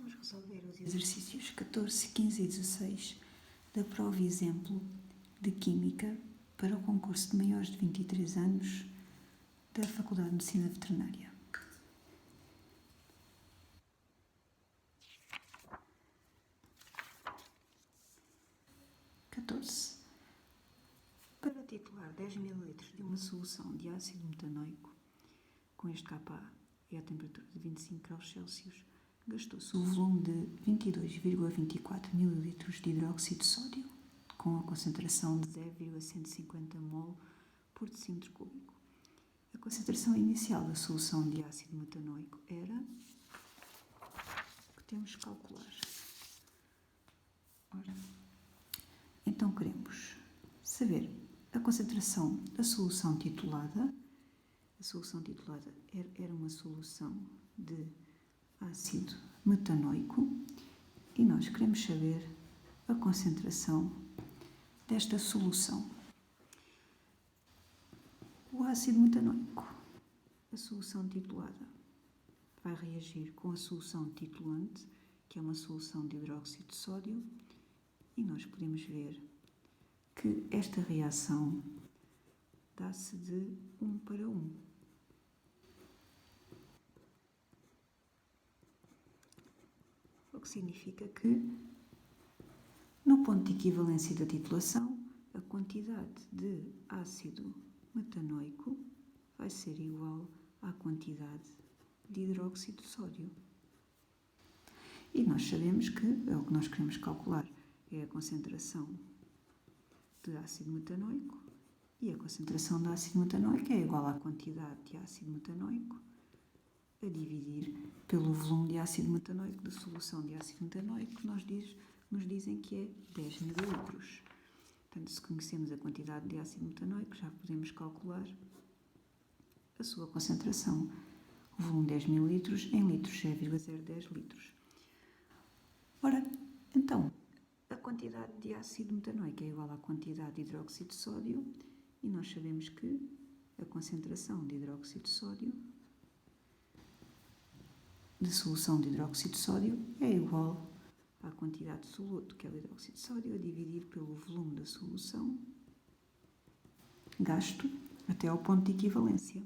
Vamos resolver os exercícios 14, 15 e 16 da prova exemplo de Química para o concurso de maiores de 23 anos da Faculdade de Medicina Veterinária. Para titular 10 ml de uma solução de ácido metanoico, com este Ka e a temperatura de 25 °C, gastou-se o volume de 22,24 ml de hidróxido de sódio, com a concentração de 0,150 mol por decímetro cúbico. A concentração inicial da solução de ácido metanoico era que temos que calcular. Ora, então queremos saber a concentração da solução titulada. A solução titulada era uma solução de ácido metanoico e nós queremos saber a concentração desta solução. O ácido metanoico, a solução titulada, vai reagir com a solução titulante, que é uma solução de hidróxido de sódio, e nós podemos ver que esta reação dá-se de 1 para 1. O que significa que, no ponto de equivalência da titulação, a quantidade de ácido metanoico vai ser igual à quantidade de hidróxido de sódio. E nós sabemos que o que nós queremos calcular é a concentração de ácido metanoico, e a concentração de ácido metanoico é igual à quantidade de ácido metanoico a dividir pelo volume de ácido metanoico da solução de ácido metanoico, que nos dizem que é 10 ml. Portanto, se conhecemos a quantidade de ácido metanoico, já podemos calcular a sua concentração. O volume 10 ml em litros é 0,010 litros. Ora, então, a quantidade de ácido metanoico é igual à quantidade de hidróxido de sódio, e nós sabemos que a concentração de hidróxido de sódio, de solução de hidróxido de sódio, é igual à quantidade de soluto, que é o hidróxido de sódio, a dividir pelo volume da solução gasto até ao ponto de equivalência.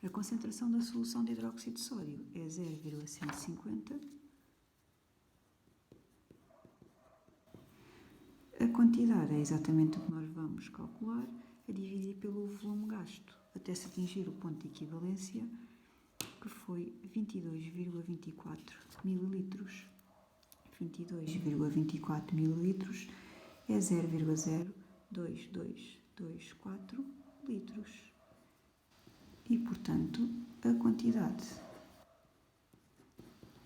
A concentração da solução de hidróxido de sódio é 0,150. A quantidade é exatamente o que nós vamos calcular, a dividir pelo volume gasto, até se atingir o ponto de equivalência, que foi 22,24 ml. 22,24 ml é 0,02224 litros. E, portanto, a quantidade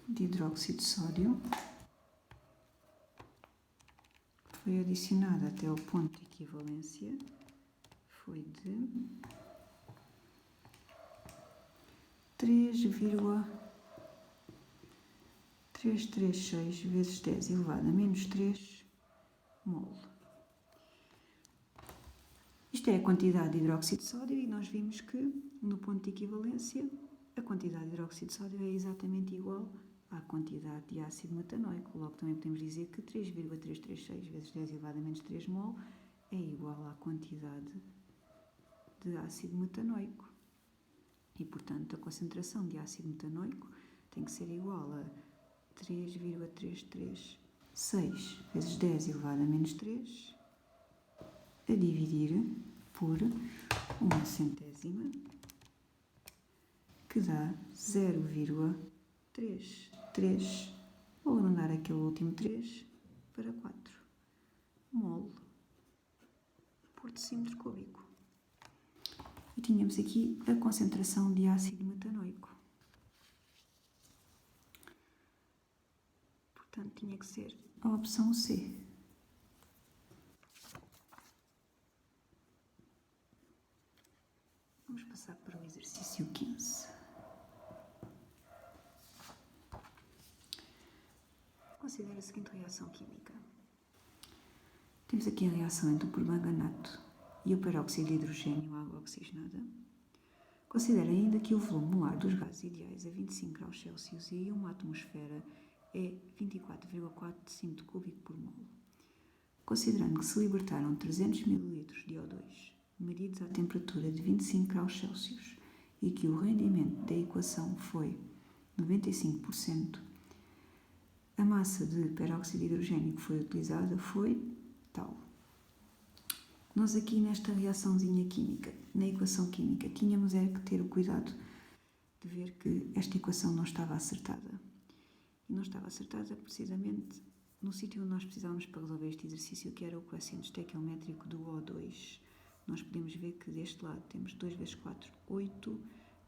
de hidróxido de sódio foi adicionada até o ponto de equivalência, foi de 3,336 vezes 10 elevado a menos 3 mol. Isto é a quantidade de hidróxido de sódio, e nós vimos que, no ponto de equivalência, a quantidade de hidróxido de sódio é exatamente igual à quantidade de ácido metanoico. Logo, também podemos dizer que 3,336 vezes 10 elevado a menos 3 mol é igual à quantidade de ácido metanoico. E, portanto, a concentração de ácido metanoico tem que ser igual a 3,336 vezes 10 elevado a menos 3 a dividir por 1/100, que dá 0,33, vou arredondar aquele último 3 para 4 mol por decímetro cúbico. E tínhamos aqui a concentração de ácido metanoico. Portanto, tinha que ser a opção C. Vamos passar para o exercício 15. Considera a seguinte reação química. Temos aqui a reação entre o permanganato e o peróxido de hidrogênio, água oxigenada. Considera ainda que o volume molar dos gases ideais a 25 °C e uma atmosfera é 24,4 decímetro cúbico por mol. Considerando que se libertaram 300 ml de O2, medidos à temperatura de 25 graus Celsius, e que o rendimento da equação foi 95%, a massa de peróxido de hidrogênio que foi utilizada foi tal. Nós aqui nesta reaçãozinha química, na equação química, tínhamos que ter o cuidado de ver que esta equação não estava acertada. E não estava acertada precisamente no sítio onde nós precisávamos para resolver este exercício, que era o coeficiente estequiométrico do O2. Nós podemos ver que deste lado temos 2 vezes 4, 8,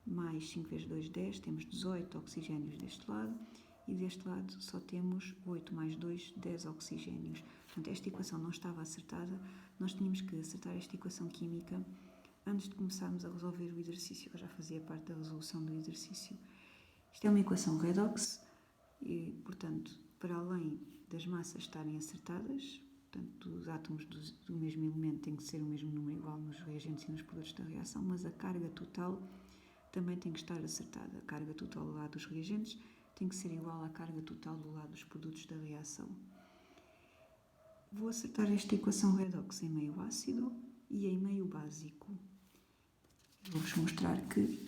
mais 5 vezes 2, 10, temos 18 oxigénios deste lado, e deste lado só temos 8 mais 2, 10 oxigénios. Portanto, esta equação não estava acertada, nós tínhamos que acertar esta equação química antes de começarmos a resolver o exercício. Eu já fazia parte da resolução do exercício. Isto é uma equação redox e, portanto, para além das massas estarem acertadas, portanto, os átomos do mesmo elemento têm que ser o mesmo número igual nos reagentes e nos produtos da reação, mas a carga total também tem que estar acertada. A carga total do lado dos reagentes tem que ser igual à carga total do lado dos produtos da reação. Vou acertar esta equação redox em meio ácido e em meio básico. Vou-vos mostrar que,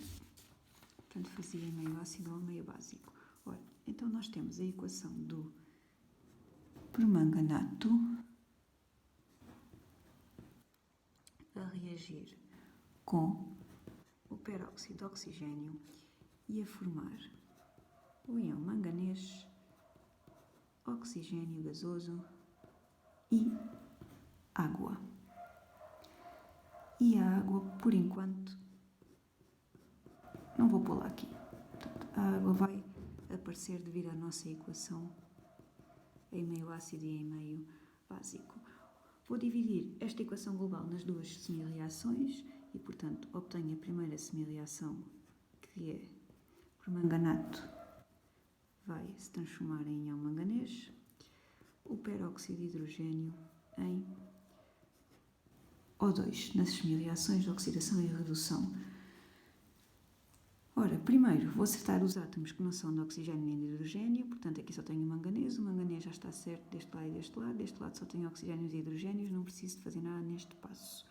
portanto, fazia em meio ácido ou meio básico. Ora, então nós temos a equação do permanganato a reagir com o peróxido de oxigênio e a formar o íon manganês, oxigênio gasoso e água. E a água, por enquanto, não vou pô-la aqui. Portanto, a água vai aparecer devido à nossa equação em meio ácido e em meio básico. Vou dividir esta equação global nas duas semi-reações e, portanto, obtenho a primeira semi-reação, que é permanganato vai se transformar em íon manganês, o peróxido de hidrogênio em O2, nas semi-reações de oxidação e redução. Ora, primeiro vou acertar os átomos que não são de oxigênio nem de hidrogênio, portanto aqui só tenho o manganês já está certo deste lado só tenho oxigénios e hidrogénios, não preciso de fazer nada neste passo.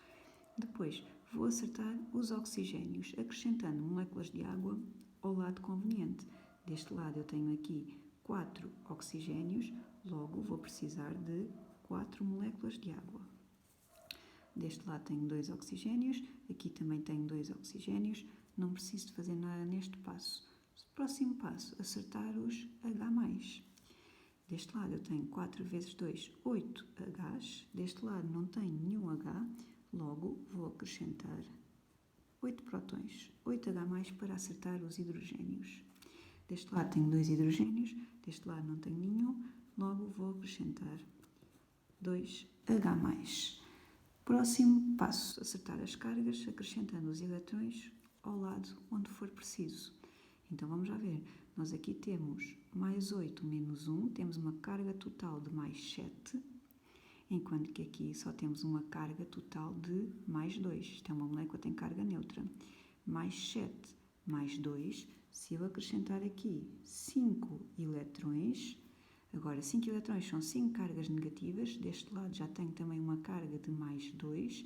Depois vou acertar os oxigénios, acrescentando moléculas de água ao lado conveniente. Deste lado eu tenho aqui 4 oxigénios, logo vou precisar de 4 moléculas de água. Deste lado tenho 2 oxigénios, aqui também tenho 2 oxigénios, não preciso de fazer nada neste passo. Próximo passo, acertar os H+. Deste lado eu tenho 4 vezes 2, 8 Hs, deste lado não tenho nenhum H, logo vou acrescentar 8 prótons, 8 H+, para acertar os hidrogénios. Deste lado tenho 2 hidrogénios, deste lado não tenho nenhum, logo vou acrescentar 2 H+. Próximo passo, acertar as cargas, acrescentando os eletrões ao lado onde for preciso. Então vamos já ver, nós aqui temos mais 8 menos 1, temos uma carga total de mais 7, enquanto que aqui só temos uma carga total de mais 2. Isto é uma molécula que tem carga neutra. Mais 7 mais 2, se eu acrescentar aqui 5 eletrões, agora 5 eletrões são 5 cargas negativas, deste lado já tenho também uma carga de mais 2,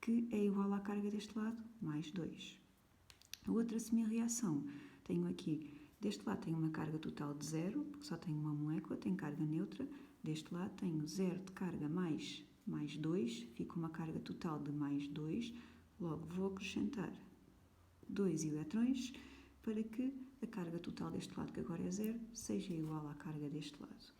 que é igual à carga deste lado, mais 2. A outra semi-reação, tenho aqui, deste lado tenho uma carga total de 0, porque só tenho uma molécula, tem carga neutra, deste lado tenho 0 de carga mais 2, fica uma carga total de mais 2, logo vou acrescentar 2 eletrões para que a carga total deste lado, que agora é 0, seja igual à carga deste lado.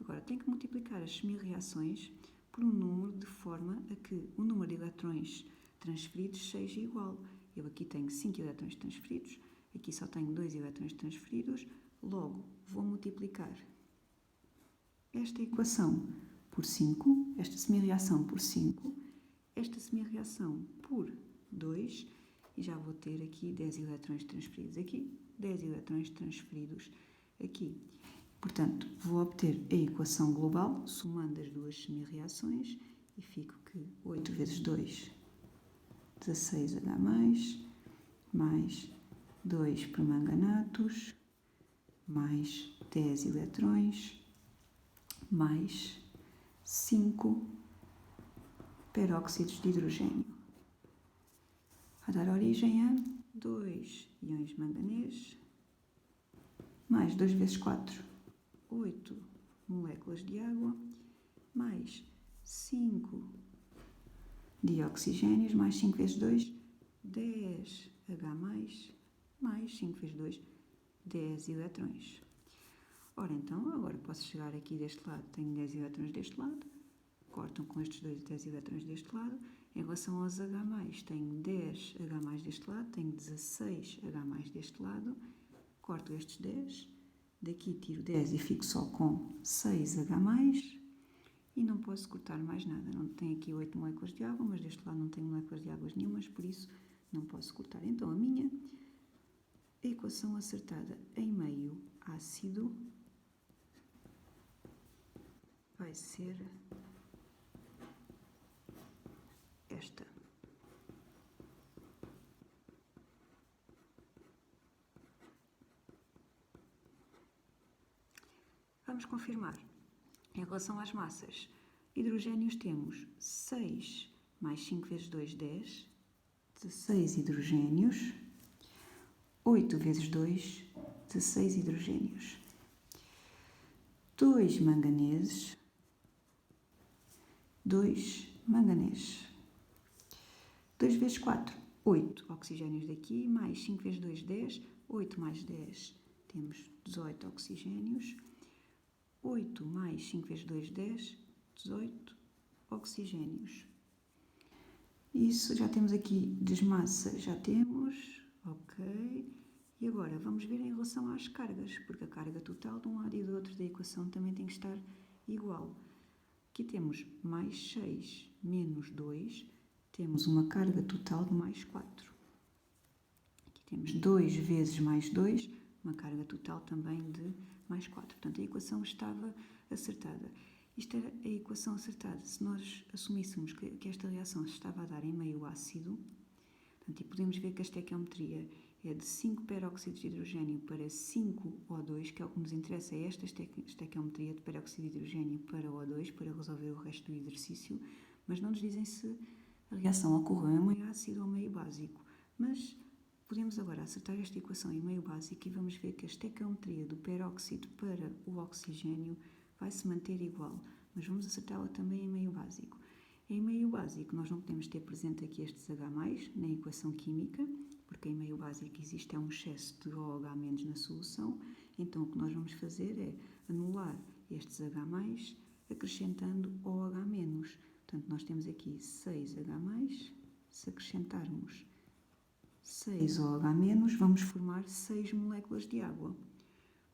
Agora, tenho que multiplicar as semi-reações por um número de forma a que o número de eletrões transferidos seja igual. Eu aqui tenho 5 eletrões transferidos, aqui só tenho 2 eletrões transferidos, logo vou multiplicar esta equação por 5, esta semi-reação por 5, esta semi-reação por 2, e já vou ter aqui 10 eletrões transferidos aqui, 10 eletrões transferidos aqui. Portanto, vou obter a equação global, somando as duas semi-reações, e fico que 8 vezes 2, 16H+, mais 2 permanganatos, mais 10 eletrões, mais 5 peróxidos de hidrogênio. Vai dar origem a 2 íons de manganês, mais 2 vezes 4, 8 moléculas de água, mais 5 de oxigênios, mais 5 vezes 2, 10 H+, mais 5 vezes 2, 10 eletrões. Ora, então, agora posso chegar aqui deste lado, tenho 10 eletrões deste lado, cortam com estes 10 eletrões deste lado. Em relação aos H+, tenho 10 H+ deste lado, tenho 16 H+ deste lado, corto estes 10, daqui tiro 10 e fico só com 6 H+, e não posso cortar mais nada. Não tenho aqui 8 moléculas de água, mas deste lado não tenho moléculas de águas nenhumas, por isso não posso cortar. Então, a minha equação acertada em meio ácido vai ser esta. Vamos confirmar. Em relação às massas, hidrogénios temos 6 mais 5 vezes 2, 10, 16 hidrogénios, 8 vezes 2, 16 hidrogénios, 2 manganeses, 2 manganeses, 2 vezes 4, 8 oxigénios daqui, mais 5 vezes 2, 10, 8 mais 10, temos 18 oxigénios, 8 mais 5 vezes 2, 10, 18 oxigénios. Isso, já temos aqui desmassa, já temos, ok. E agora, vamos ver em relação às cargas, porque a carga total de um lado e do outro da equação também tem que estar igual. Aqui temos mais 6 menos 2, temos uma carga total de mais 4. Aqui temos 2 vezes mais 2, uma carga total também de mais 4. Portanto, a equação estava acertada. Isto era a equação acertada. Se nós assumíssemos que esta reação se estava a dar em meio ácido, portanto, e podemos ver que a estequiometria é de 5 peróxidos de hidrogênio para 5 O2, que é o que nos interessa, é esta estequiometria de peróxido de hidrogênio para O2, para resolver o resto do exercício, mas não nos dizem se a reação ocorreu em meio ácido ou meio básico. Mas podemos agora acertar esta equação em meio básico e vamos ver que a estequiometria do peróxido para o oxigênio vai se manter igual, mas vamos acertá-la também em meio básico. Em meio básico nós não podemos ter presente aqui estes H+, na equação química, porque em meio básico existe um excesso de OH- na solução, então o que nós vamos fazer é anular estes H+, acrescentando OH-. Portanto, nós temos aqui 6H+, se acrescentarmos 6 OH-, vamos formar 6 moléculas de água,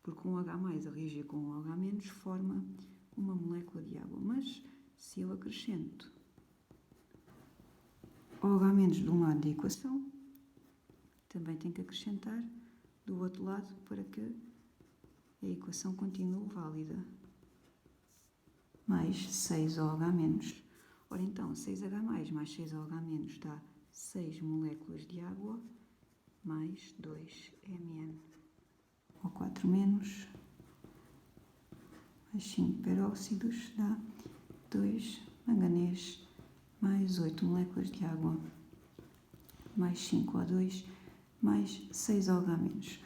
porque um H+ a reagir com um OH- forma uma molécula de água, mas se eu acrescento OH- de um lado da equação, também tenho que acrescentar do outro lado para que a equação continue válida. Mais 6 OH-. Ora então, 6H+, mais 6 OH- dá 6 moléculas de água, mais 2 Mn. O4-, mais 5 peróxidos, dá 2 manganês, mais 8 moléculas de água, mais 5 O2, mais 6 OH-.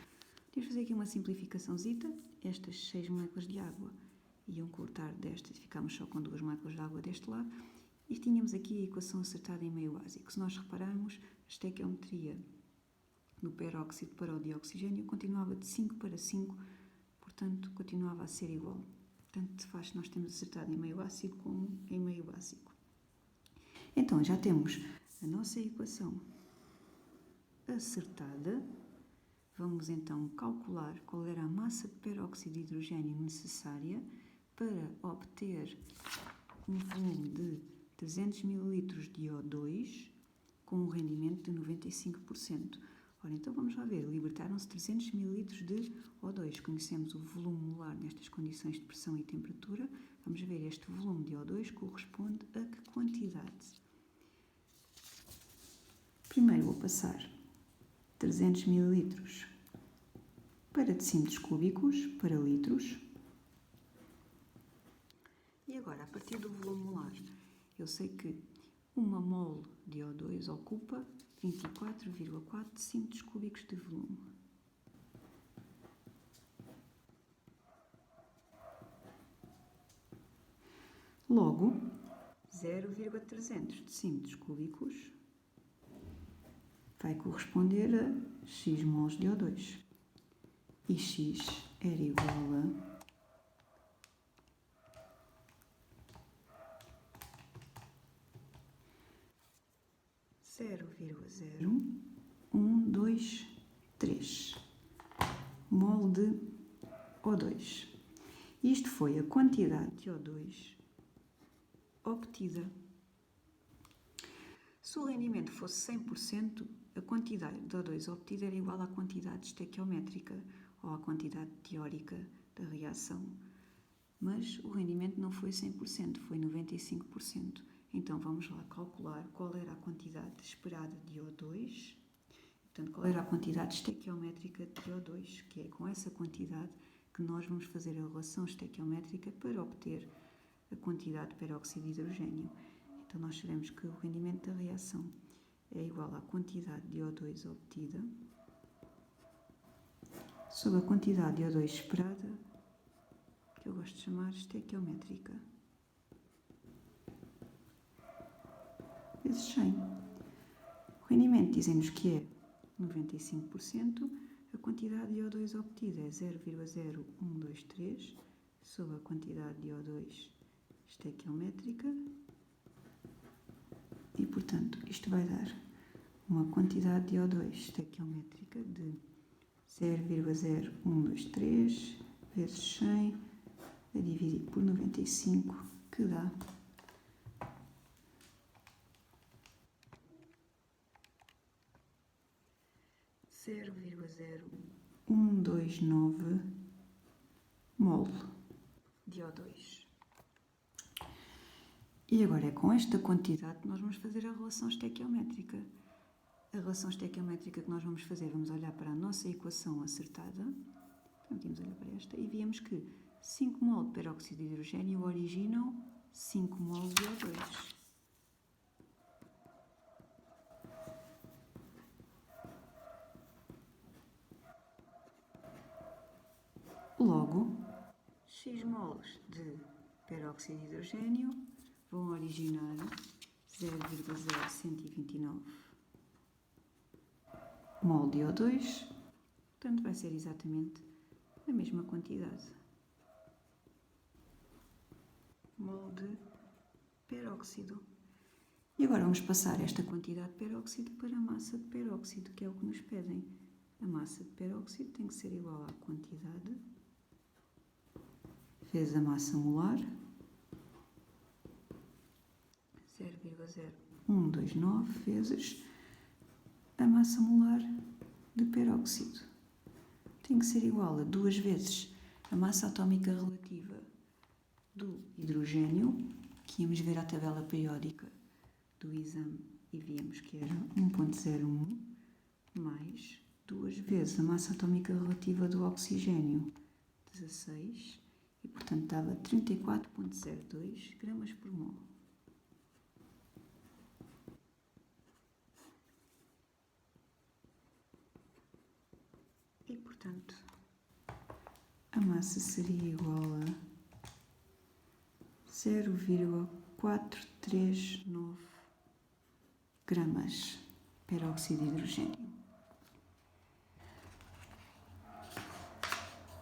Vamos fazer aqui uma simplificaçãozita. Estas 6 moléculas de água iam cortar destas e ficámos só com 2 moléculas de água deste lado. E tínhamos aqui a equação acertada em meio básico. Se nós repararmos, a estequiometria do peróxido para o dioxigênio continuava de 5 para 5, portanto, continuava a ser igual. Tanto faz se nós temos acertado em meio ácido como em meio básico. Então, já temos a nossa equação acertada. Vamos então calcular qual era a massa de peróxido de hidrogênio necessária para obter um volume de 300 ml de O2 com um rendimento de 95%. Ora, então vamos lá ver, libertaram-se 300 ml de O2. Conhecemos o volume molar nestas condições de pressão e temperatura. Vamos ver, este volume de O2 corresponde a que quantidade? Primeiro vou passar 300 ml para decímetros cúbicos, para litros. E agora, a partir do volume molar, eu sei que uma mol de O2 ocupa 24,4 decímetros cúbicos de volume. Logo, 0,300 decímetros cúbicos vai corresponder a x mols de O2. E x era igual a 0,0123 mol de O2. Isto foi a quantidade de O2 obtida. Se o rendimento fosse 100%, a quantidade de O2 obtida era igual à quantidade estequiométrica ou à quantidade teórica da reação. Mas o rendimento não foi 100%, foi 95%. Então vamos lá calcular qual era a quantidade esperada de O2, portanto, qual era a quantidade estequiométrica de O2, que é com essa quantidade que nós vamos fazer a relação estequiométrica para obter a quantidade de peróxido de hidrogênio. Então nós sabemos que o rendimento da reação é igual à quantidade de O2 obtida sobre a quantidade de O2 esperada, que eu gosto de chamar estequiométrica, vezes 100. O rendimento dizemos que é 95%, a quantidade de O2 obtida é 0,0123 sobre a quantidade de O2 estequiométrica e, portanto, isto vai dar uma quantidade de O2 estequiométrica de 0,0123 vezes 100 a dividir por 95, que dá 0,0129 mol de O2. E agora é com esta quantidade que nós vamos fazer a relação estequiométrica. A relação estequiométrica que nós vamos fazer, vamos olhar para a nossa equação acertada, então vamos olhar para esta, e vemos que 5 mol de peróxido de hidrogênio originam 5 mol de O2. Logo, x mols de peróxido de hidrogênio vão originar 0,0129 mol de O2, portanto vai ser exatamente a mesma quantidade. Mol de peróxido. E agora vamos passar esta quantidade de peróxido para a massa de peróxido, que é o que nos pedem. A massa de peróxido tem que ser igual à quantidade vezes a massa molar, 0,0129 vezes a massa molar de peróxido. Tem que ser igual a 2 vezes a massa atómica relativa do hidrogênio, que íamos ver a tabela periódica do exame e víamos que era 1,01, mais 2 vezes a massa atómica relativa do oxigênio, 16, e portanto dava 34,02 gramas por mol. E portanto a massa seria igual a 0,439 gramas peróxido de hidrogênio.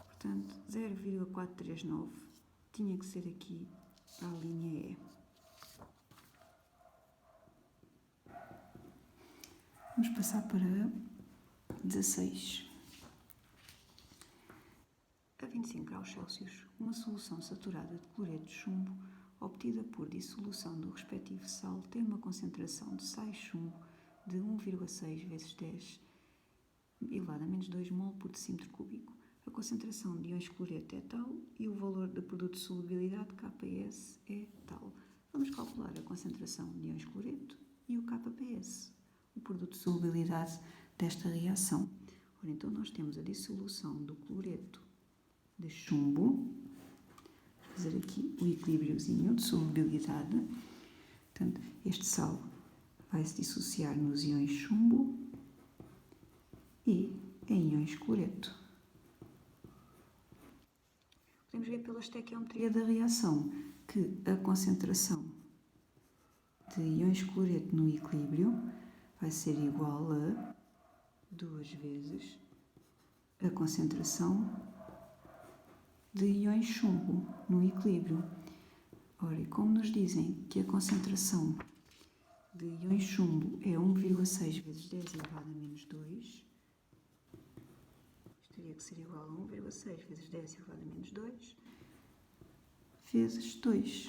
Portanto, 0,439 tinha que ser aqui para a linha E. Vamos passar para 16. A 25 graus Celsius, uma solução saturada de cloreto de chumbo obtida por dissolução do respectivo sal tem uma concentração de sais-chumbo de 1,6 vezes 10 elevado a menos 2 mol por decímetro cúbico. A concentração de íons cloreto é tal e o valor do produto de solubilidade KS é tal. Vamos calcular a concentração de íons cloreto e o KPS, o produto de solubilidade desta reação. Ora, então nós temos a dissolução do cloreto de chumbo. Vou fazer aqui o equilíbriozinho de solubilidade. Portanto, este sal vai se dissociar nos íons chumbo e em íons cloreto. Podemos ver pela estequiometria da reação que a concentração de íons cloreto no equilíbrio vai ser igual a 2 vezes a concentração de íons chumbo no equilíbrio. Ora, e como nos dizem que a concentração de íons chumbo é 1,6 vezes 10 elevado a menos 2, isto teria que ser igual a 1,6 vezes 10 elevado a menos 2, vezes 2,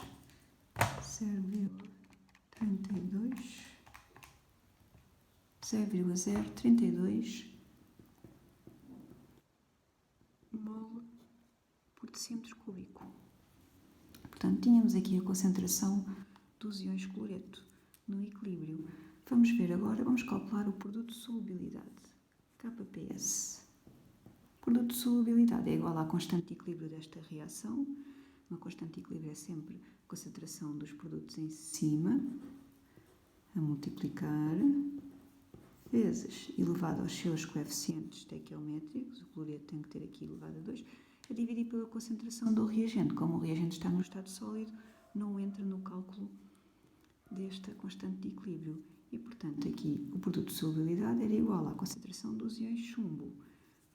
0,032 mol por decímetro cúbico. Portanto, tínhamos aqui a concentração dos íons cloreto no equilíbrio. Vamos ver agora, vamos calcular o produto de solubilidade, KPS. O produto de solubilidade é igual à constante de equilíbrio desta reação. Uma constante de equilíbrio é sempre a concentração dos produtos em cima, a multiplicar, vezes elevado aos seus coeficientes estequiométricos, o cloreto tem que ter aqui elevado a 2, a dividir pela concentração do reagente. Como o reagente está no estado sólido, não entra no cálculo desta constante de equilíbrio. E, portanto, aqui o produto de solubilidade era igual à concentração dos íons chumbo.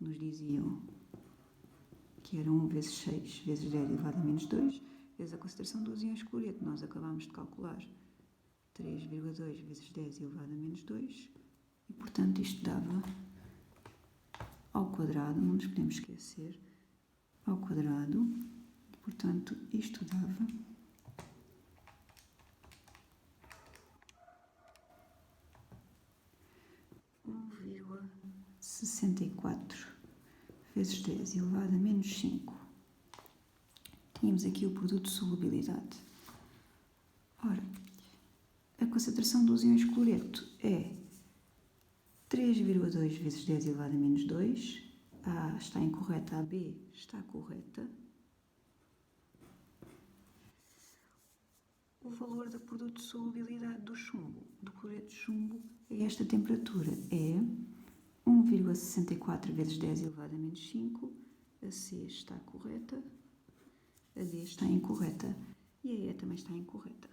Nos diziam que era 1 vezes 6 vezes 10 elevado a menos 2, vezes a concentração dos íons cloreto. Nós acabámos de calcular 3,2 vezes 10 elevado a menos 2, e, portanto, isto dava ao quadrado, não nos podemos esquecer, ao quadrado, e, portanto, isto dava 1,64 vezes 10 elevado a menos 5. Tínhamos aqui o produto de solubilidade. Ora, a concentração dos íons cloreto é 3,2 vezes 10 elevado a menos 2. A A está incorreta, a B está correta. O valor do produto de solubilidade do chumbo, do cloreto de chumbo, a esta temperatura é 1,64 vezes 10 elevado a menos 5. A C está correta, a D está incorreta e a E também está incorreta.